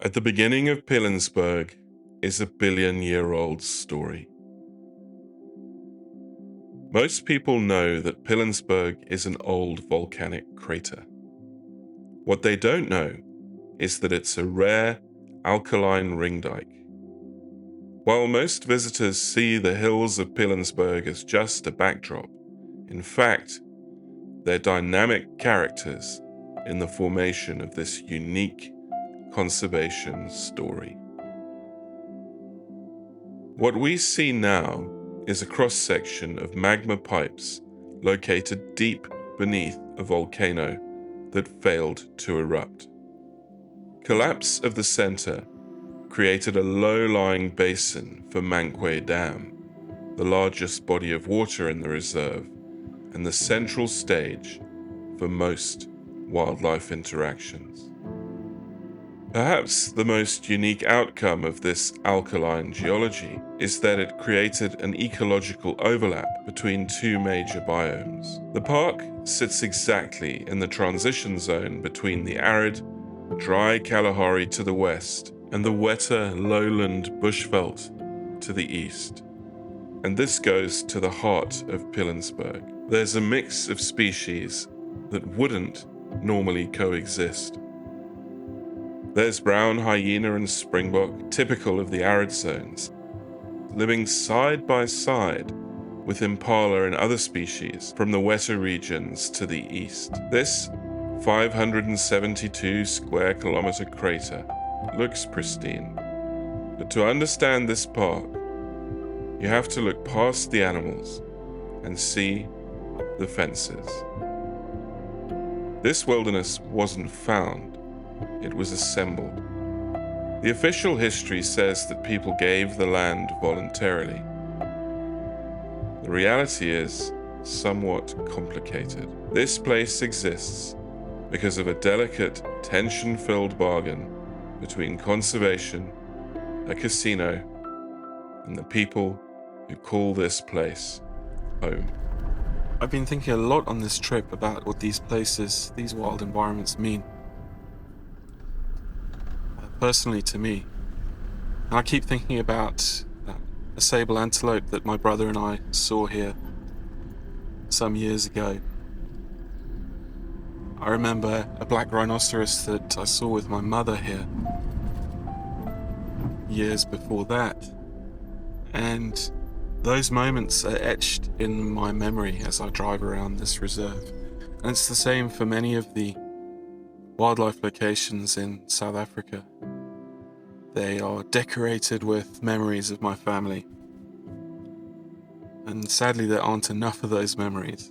At the beginning of Pilanesberg is a billion-year-old story. Most people know that Pilanesberg is an old volcanic crater. What they don't know is that it's a rare alkaline ring dike. While most visitors see the hills of Pilanesberg as just a backdrop, in fact, they're dynamic characters in the formation of this unique conservation story. What we see now is a cross-section of magma pipes located deep beneath a volcano that failed to erupt. Collapse of the center created a low-lying basin for Manquay Dam, the largest body of water in the reserve and the central stage for most wildlife interactions. Perhaps the most unique outcome of this alkaline geology is that it created an ecological overlap between two major biomes. The park sits exactly in the transition zone between the arid, dry Kalahari to the west and the wetter lowland bushveld to the east. And this goes to the heart of Pilanesberg. There's a mix of species that wouldn't normally coexist. There's brown hyena and springbok, typical of the arid zones, living side by side with impala and other species from the wetter regions to the east. This 572 square kilometer crater looks pristine, but to understand this park, you have to look past the animals and see the fences. This wilderness wasn't found. It was assembled. The official history says that people gave the land voluntarily. The reality is somewhat complicated. This place exists because of a delicate, tension-filled bargain between conservation, a casino, and the people who call this place home. I've been thinking a lot on this trip about what these places, these wild environments mean. Personally to me. And I keep thinking about a sable antelope that my brother and I saw here some years ago. I remember a black rhinoceros that I saw with my mother here years before that. And those moments are etched in my memory as I drive around this reserve. And it's the same for many of the wildlife locations in South Africa. They are decorated with memories of my family. And sadly, there aren't enough of those memories.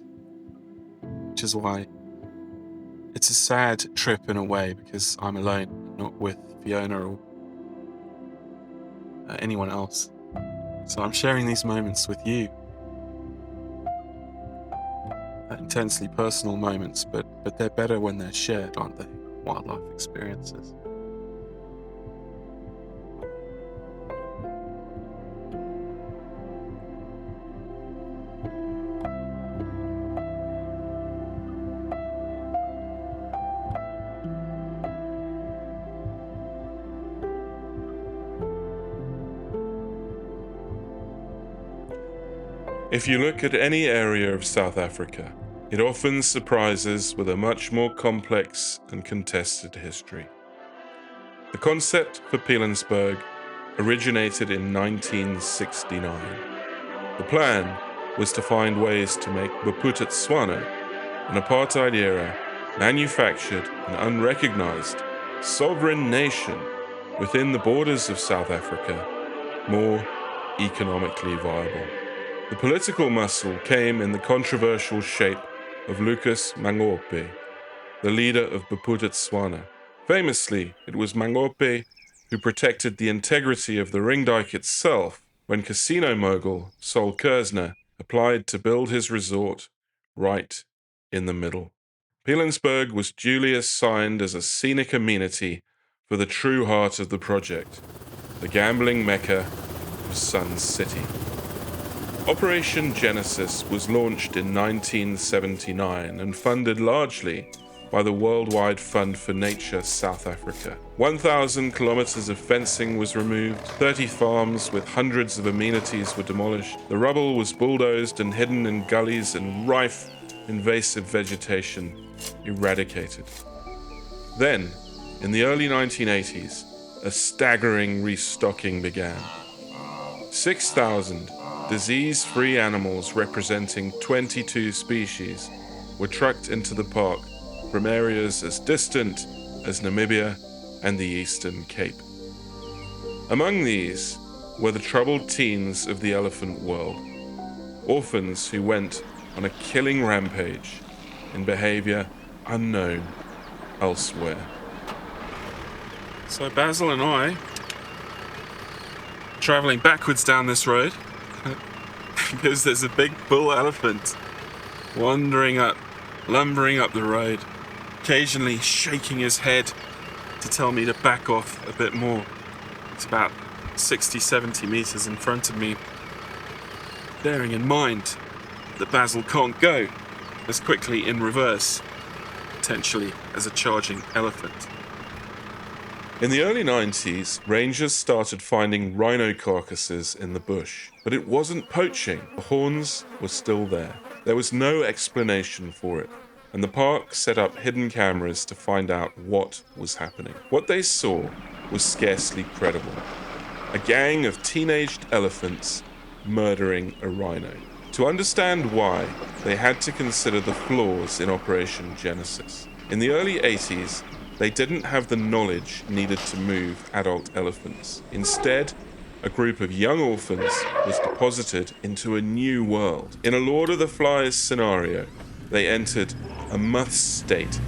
Which is why it's a sad trip in a way, because I'm alone, not with Fiona or anyone else. So I'm sharing these moments with you. Intensely personal moments, but they're better when they're shared, aren't they? Wildlife experiences. If you look at any area of South Africa, it often surprises with a much more complex and contested history. The concept for Pilanesberg originated in 1969. The plan was to find ways to make Bophuthatswana, an apartheid-era, manufactured and unrecognized sovereign nation within the borders of South Africa, more economically viable. The political muscle came in the controversial shape of Lucas Mangophe, the leader of Bophuthatswana. Famously, it was Mangophe who protected the integrity of the ring dike itself when casino mogul Sol Kerzner applied to build his resort right in the middle. Pilanesberg was duly assigned as a scenic amenity for the true heart of the project, the gambling mecca of Sun City. Operation Genesis was launched in 1979 and funded largely by the Worldwide Fund for Nature South Africa. 1,000 kilometers of fencing was removed, 30 farms with hundreds of amenities were demolished, the rubble was bulldozed and hidden in gullies, and rife, invasive vegetation eradicated. Then, in the early 1980s, a staggering restocking began. 6,000 disease-free animals representing 22 species were trucked into the park from areas as distant as Namibia and the Eastern Cape. Among these were the troubled teens of the elephant world, orphans who went on a killing rampage in behavior unknown elsewhere. So Basil and I, traveling backwards down this road, because there's a big bull elephant lumbering up the road, occasionally shaking his head to tell me to back off a bit more. It's about 60, 70 meters in front of me, bearing in mind that Basil can't go as quickly in reverse, potentially as a charging elephant. In the early 90s, rangers started finding rhino carcasses in the bush, but it wasn't poaching. The horns were still there. There was no explanation for it, and the park set up hidden cameras to find out what was happening. What they saw was scarcely credible. A gang of teenaged elephants murdering a rhino. To understand why, they had to consider the flaws in Operation Genesis. In the early 80s, they didn't have the knowledge needed to move adult elephants. Instead, a group of young orphans was deposited into a new world. In a Lord of the Flies scenario, they entered a muth state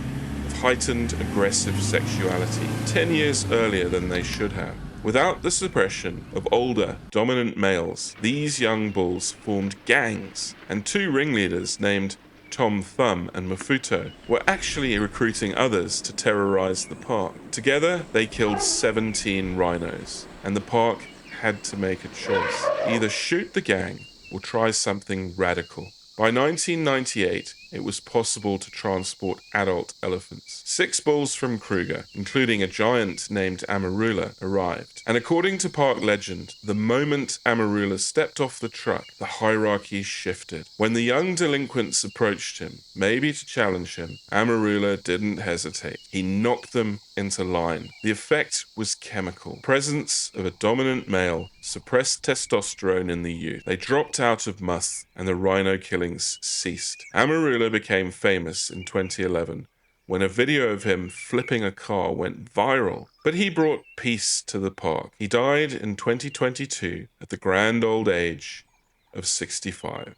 of heightened aggressive sexuality 10 years earlier than they should have. Without the suppression of older, dominant males, these young bulls formed gangs, and two ringleaders named Tom Thumb and Mafuto were actually recruiting others to terrorize the park. Together, they killed 17 rhinos, and the park had to make a choice. Either shoot the gang or try something radical. By 1998, it was possible to transport adult elephants. 6 bulls from Kruger, including a giant named Amarula, arrived. And according to park legend, the moment Amarula stepped off the truck, the hierarchy shifted. When the young delinquents approached him, maybe to challenge him, Amarula didn't hesitate. He knocked them into line. The effect was chemical. Presence of a dominant male suppressed testosterone in the youth. They dropped out of muth, and the rhino killings ceased. Amarula became famous in 2011 when a video of him flipping a car went viral. But he brought peace to the park. He died in 2022 at the grand old age of 65.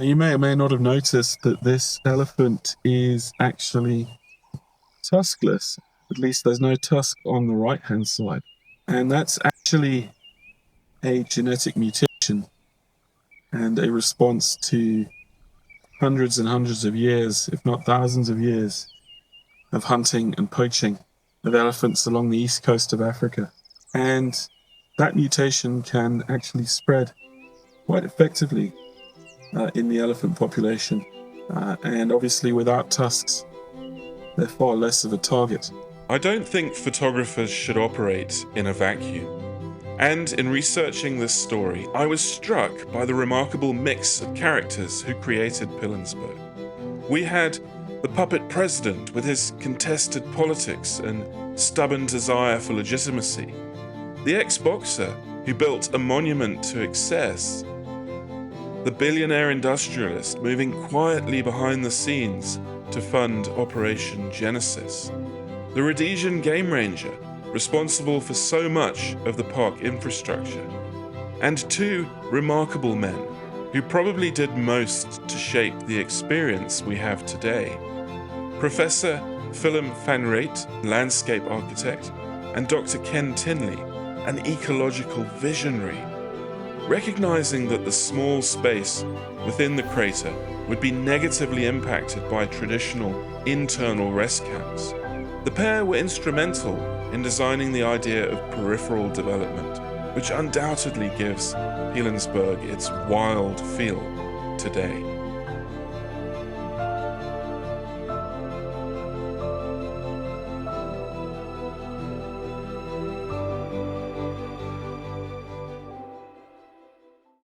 You may or may not have noticed that this elephant is actually tuskless. At least there's no tusk on the right-hand side. And that's actually a genetic mutation and a response to hundreds and hundreds of years, if not thousands of years, of hunting and poaching of elephants along the east coast of Africa. And that mutation can actually spread quite effectively in the elephant population. And obviously without tusks, they're far less of a target. I don't think photographers should operate in a vacuum. And in researching this story, I was struck by the remarkable mix of characters who created Pilanesberg. We had the puppet president with his contested politics and stubborn desire for legitimacy, the ex-boxer who built a monument to excess, the billionaire industrialist moving quietly behind the scenes to fund Operation Genesis, the Rhodesian game ranger responsible for so much of the park infrastructure, and 2 remarkable men who probably did most to shape the experience we have today. Professor Willem van Reet, landscape architect, and Dr. Ken Tinley, an ecological visionary. Recognizing that the small space within the crater would be negatively impacted by traditional internal rest camps, the pair were instrumental in designing the idea of peripheral development, which undoubtedly gives Pilanesberg its wild feel today.